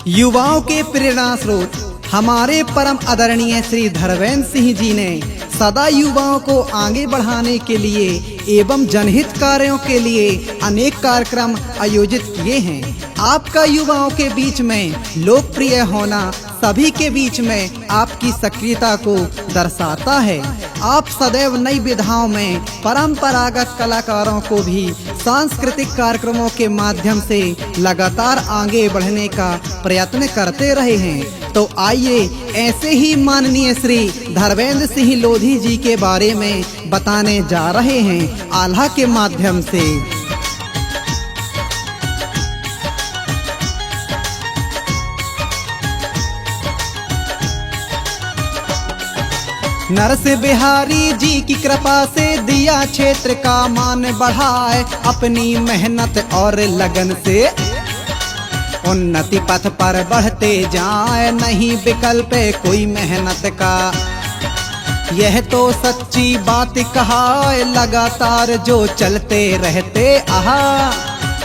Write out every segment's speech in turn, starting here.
युवाओं के प्रेरणा स्रोत हमारे परम आदरणीय श्री धर्मेंद्र सिंह जी ने सदा युवाओं को आगे बढ़ाने के लिए एवं जनहित कार्यों के लिए अनेक कार्यक्रम आयोजित किए हैं। आपका युवाओं के बीच में लोकप्रिय होना सभी के बीच में आपकी सक्रियता को दर्शाता है। आप सदैव नई विधाओं में परंपरागत कलाकारों को भी सांस्कृतिक कार्यक्रमों के माध्यम से लगातार आगे बढ़ने का प्रयत्न करते रहे हैं। तो आइए ऐसे ही माननीय श्री धर्मेंद्र सिंह लोधी जी के बारे में बताने जा रहे हैं आल्हा के माध्यम से। नरस बिहारी जी की कृपा से दिया क्षेत्र का मान बढ़ाए, अपनी मेहनत और लगन से उन्नति पथ पर बढ़ते जाए, नहीं विकल्प कोई मेहनत का। यह तो सच्ची बात कहा, लगातार जो चलते रहते आहा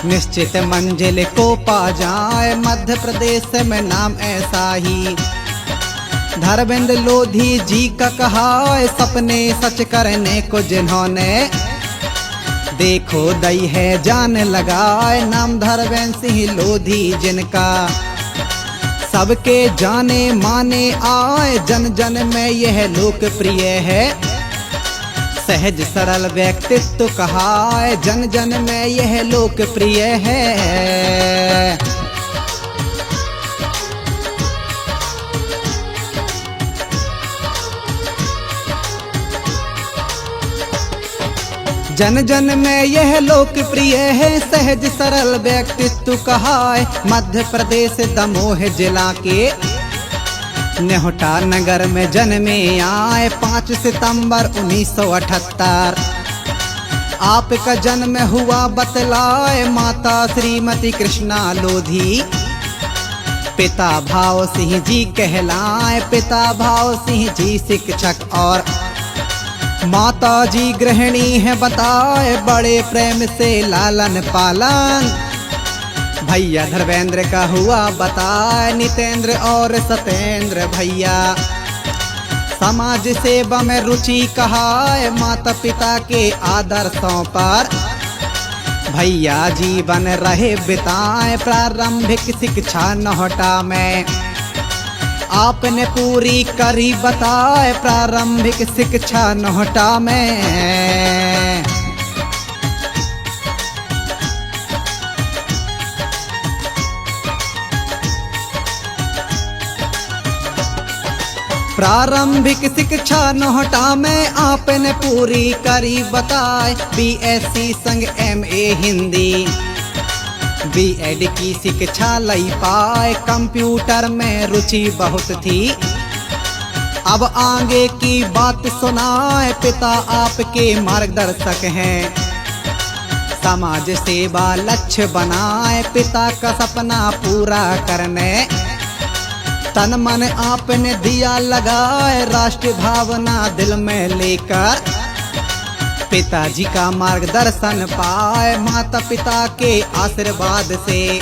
निश्चित मंजिल को पा जाए। मध्य प्रदेश में नाम ऐसा ही धर्मेंद्र लोधी जी का कहा, सपने सच करने को जिन्होंने देखो दई है जान लगाए। नाम धर्मेंद्र सिंह लोधी जिनका सबके जाने माने आए, जन जन में यह लोकप्रिय है। सहज सरल व्यक्तित्व कहा, जन जन में यह लोकप्रिय है। जन जन में यह लोकप्रिय है, सहज सरल व्यक्तित्व कहा। मध्य प्रदेश दमोह जिला के नेहोटा नगर में जन्मे आए 5 सितंबर 1978। आपका जन्म हुआ बतलाए माता श्रीमती कृष्णा लोधी, पिता भाव सिंह जी कहलाए। पिता भाव सिंह जी शिक्षक और माता जी गृहिणी है बताए, बड़े प्रेम से लालन पालन भैया धर्मेंद्र का हुआ बताए। नितेंद्र और सतेंद्र भैया समाज सेवा में रुचि कहा, माता पिता के आदर्शों पर भैया जीवन रहे बिताए। प्रारंभिक शिक्षा नोहटा में आपने पूरी करी बताए, प्रारंभिक शिक्षा नोहटा में। प्रारंभिक शिक्षा नोहटा में आपने पूरी करी बताए। बीएससी संग MA हिंदी B.Ed की शिक्षा लई पाए। कंप्यूटर में रुचि बहुत थी, अब आगे की बात सुनाए। पिता आपके मार्गदर्शक हैं, समाज सेवा लक्ष्य बनाए। पिता का सपना पूरा करने तन मन आपने दिया लगाए। राष्ट्र भावना दिल में लेकर पिताजी का मार्गदर्शन पाए। माता पिता के आशीर्वाद से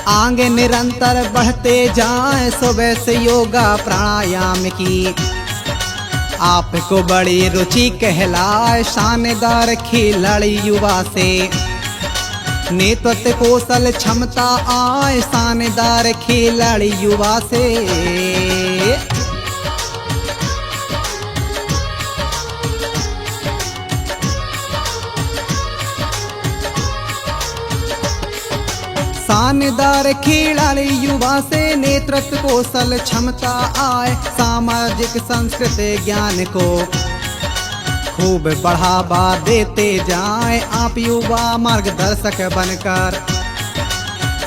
आगे निरंतर बढ़ते जाएं। सुबह से योगा प्राणायाम की आपको बड़ी रुचि कहलाए। शानदार खिलाड़ी युवा से नेतृत्व कौशल क्षमता आए। शानदार खिलाड़ी युवा से शानदार खिलाड़ी युवा से नेतृत्व कौशल क्षमता आए। सामाजिक संस्कृति ज्ञान को खूब बढ़ावा देते जाएं। आप युवा मार्गदर्शक बनकर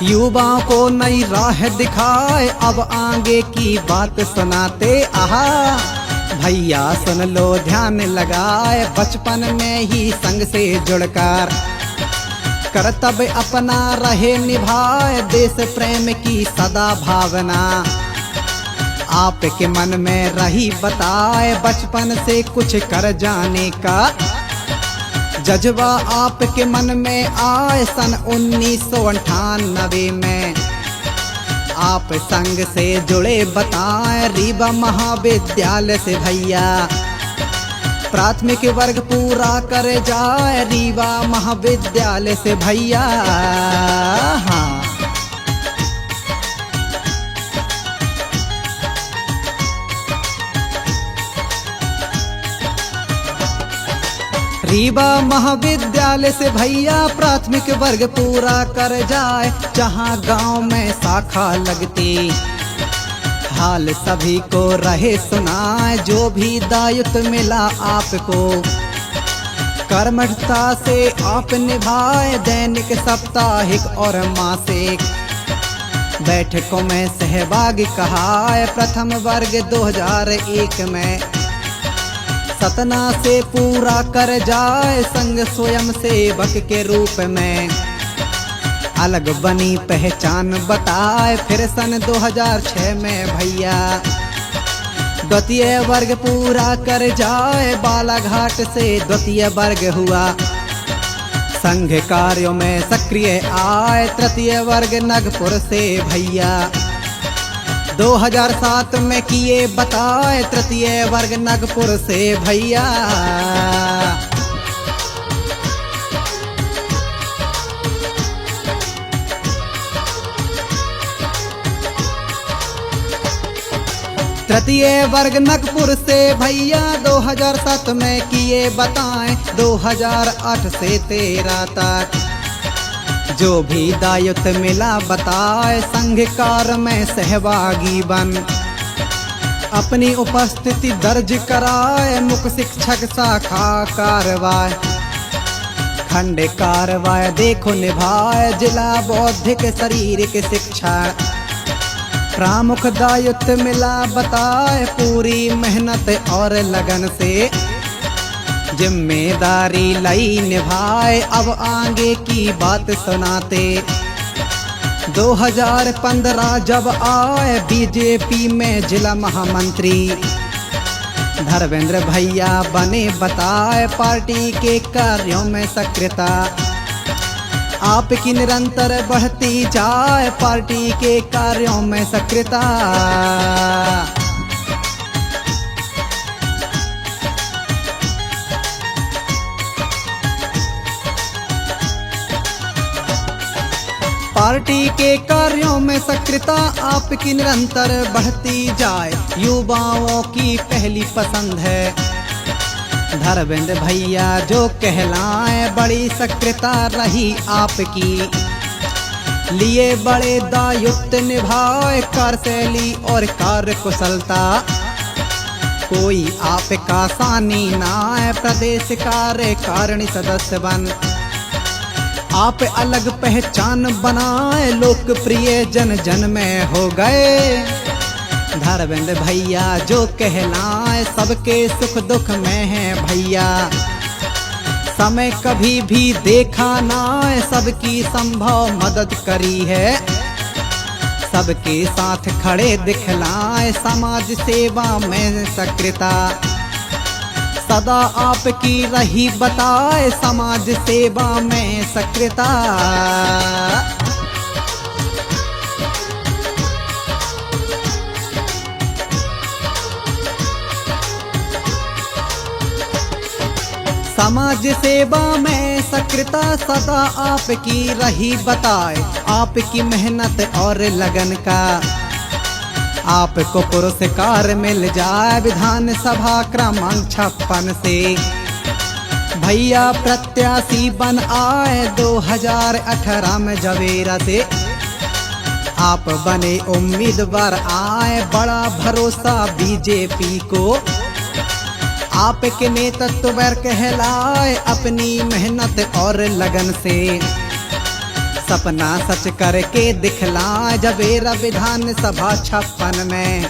युवाओं को नई राह दिखाए। अब आगे की बात सुनाते आहा भैया सुन लो ध्यान लगाए। बचपन में ही संग से जुड़कर कर्तव्य अपना रहे निभाए। देश प्रेम की सदा भावना आपके मन में रही बताए। बचपन से कुछ कर जाने का जज्बा आपके मन में आए। सन 1998 में आप संग से जुड़े बताएं रीवा महाविद्यालय से भैया। प्राथमिक वर्ग पूरा कर जाए रीवा महाविद्यालय से भैया। हाँ, रीवा महाविद्यालय से भैया प्राथमिक वर्ग पूरा कर जाए। जहाँ गांव में शाखा लगती हाल सभी को रहे सुनाए। जो भी दायित्व मिला आपको कर्मठता से आप निभाए। दैनिक साप्ताहिक और मासिक बैठकों में सहभागी कहाए। प्रथम वर्ग 2001 में सतना से पूरा कर जाए। संघ स्वयं सेवक के रूप में अलग बनी पहचान बताए। फिर सन 2006 में भैया द्वितीय वर्ग पूरा कर जाए। बालाघाट से द्वितीय वर्ग हुआ। संघ कार्यों में सक्रिय आए। तृतीय वर्ग नागपुर से भैया 2007 में किए बताए। तृतीय वर्ग नागपुर से भैया। तृतीय वर्ग नागपुर से भैया 2007 में किए बताएं। 2008 से 13 तक जो भी दायित्व मिला बताए। संघ कार्य में सहभागी बन अपनी उपस्थिति दर्ज कराए। मुख्य शिक्षक शाखा कार्रवाई खंड कार्रवाई देखो निभाए। जिला बौद्धिक शारीरिक शिक्षा प्रमुख दायित्व मिला बताए। पूरी मेहनत और लगन से जिम्मेदारी लई निभाए। अब आगे की बात सुनाते 2015 जब आए बीजेपी में जिला महामंत्री धर्मेंद्र भैया बने बताए। पार्टी के कार्यों में सक्रियता आपकी निरंतर बढ़ती जाए। पार्टी के कार्यों में सक्रियता पार्टी के कार्यों में सक्रियता आपकी निरंतर बढ़ती जाए। युवाओं की पहली पसंद है धर्मेंद्र भैया जो कहलाए। बड़ी सक्रियता रही आपकी लिए बड़े दायित्व निभाए। कार्यशैली और कार्य कुशलता कोई आपका सानी ना है। प्रदेश कार्यकारिणी सदस्य बन आप अलग पहचान बनाए। लोकप्रिय जन जन में हो गए धर्मेंद्र भैया जो कहलाए। सबके सुख दुख में है भैया समय कभी भी देखा ना है। सबकी संभव मदद करी है। सबके साथ खड़े दिखलाए। समाज सेवा में सक्रियता सदा आपकी रही बताए। समाज सेवा में सक्रियता समाज सेवा में सक्रियता सदा आपकी रही बताए। आपकी मेहनत और लगन का आपको पुरस्कार मिल जाए। विधानसभा क्रमांक 56 से भैया प्रत्याशी बन आए। 2018 में जवेरा से आप बने उम्मीदवार आए। बड़ा भरोसा बीजेपी को आपके नेतृत्व पर कहलाए। अपनी मेहनत और लगन से सपना सच करके दिखलाए। जवेरा विधानसभा 56 में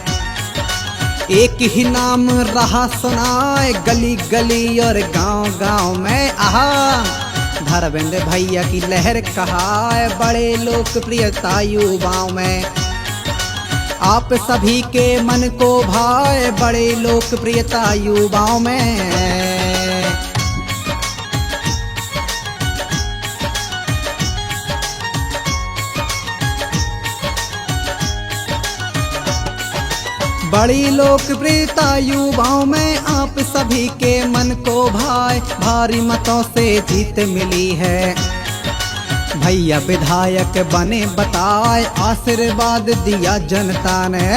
एक ही नाम रहा सुनाए। गली गली और गांव गांव में आहा धर्मेंद्र भैया की लहर कहाए। बड़े लोकप्रियता युवाओं में आप सभी के मन को भाए। बड़े लोकप्रियता युवाओं में बड़ी लोकप्रियता युवाओं में आप सभी के मन को भाए, भारी मतों से जीत मिली है। भैया विधायक बने बताए, आशीर्वाद दिया जनता ने,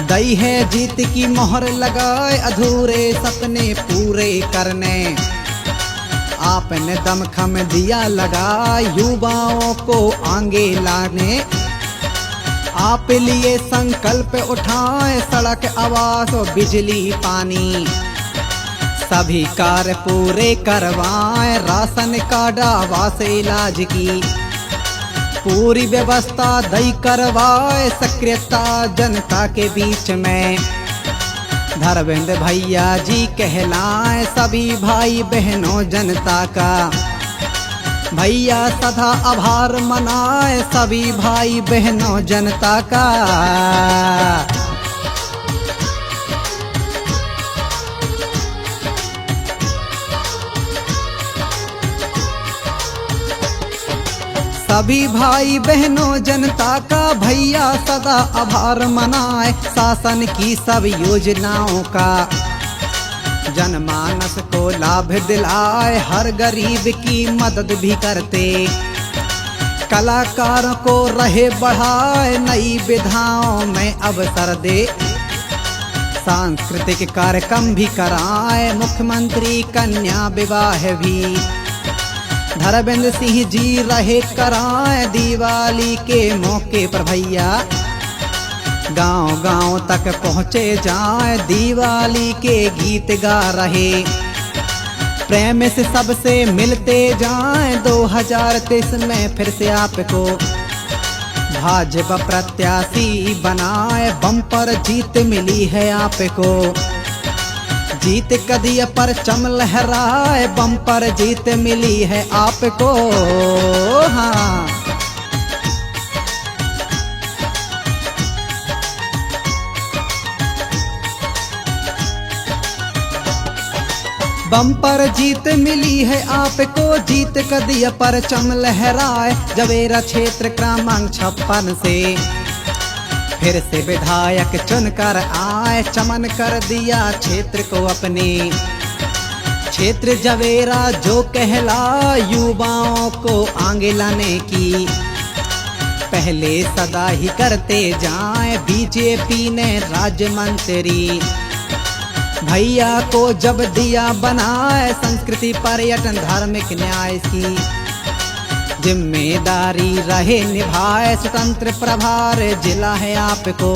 दई है जीत की मोहर लगाए, अधूरे सपने पूरे करने। आपने दमखम दिया लगा युवाओं को आगे लाने, आप लिए संकल्प उठाए, सड़क आवास और बिजली पानी सभी कार्य पूरे करवाएं, राशन कार्ड आवास इलाज की पूरी व्यवस्था दई करवाए, सक्रियता जनता के बीच में धर्मेंद्र भैया जी कहलाए, सभी भाई बहनों जनता का भैया सदा आभार मनाए, सभी भाई बहनों जनता का। सभी भाई बहनों जनता का भैया सदा आभार मनाए, शासन की सब योजनाओं का जनमानस को लाभ दिलाए, हर गरीब की मदद भी करते, कलाकारों को रहे बढ़ाए, नई विधाओं में अवसर दे, सांस्कृतिक कार्यक्रम भी कराए, मुख्यमंत्री कन्या विवाह भी धर्मेंद्र सिंह जी रहे कराए, दिवाली के मौके पर भैया गांव गांव तक पहुँचे जाए, दिवाली के गीत गा रहे, प्रेम से सबसे मिलते जाएं। 2023 में फिर से आपको भाजपा प्रत्याशी बनाए, बम्पर जीत मिली है आपको, जीत कदिया पर चम लहराए, बम्पर जीत मिली है आपको। हाँ बम्पर जीत मिली है आपको, जीत कदिया पर चम लहराए, जवेरा क्षेत्र क्रमांक 56 से फिर से विधायक चुनकर आए, चमन कर दिया क्षेत्र को अपने, क्षेत्र जवेरा जो कहला युवाओं को आगे लाने की पहले सदा ही करते जाएं, बीजेपी ने राज्य मंत्री भैया को जब दिया बनाए, संस्कृति पर्यटन धार्मिक न्याय की जिम्मेदारी रहे निभाए, स्वतंत्र प्रभार जिला है आपको,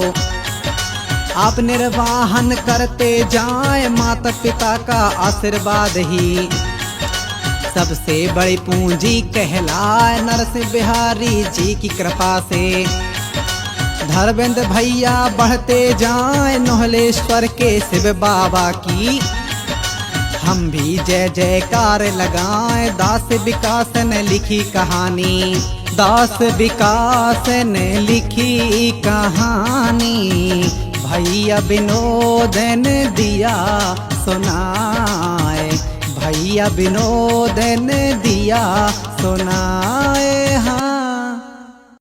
आप निर्वाहन करते जाएं, माता पिता का आशीर्वाद ही सबसे बड़ी पूंजी कहलाए, नरसिंह बिहारी जी की कृपा से धर्मेंद्र भैया बढ़ते जाएं, नोहलेश्वर के शिव बाबा की हम भी जय जयकार लगाएं, दास विकास ने लिखी कहानी, दास विकास ने लिखी कहानी, भैया विनोद ने दिया सुनाए, भैया विनोद ने दिया सुनाए।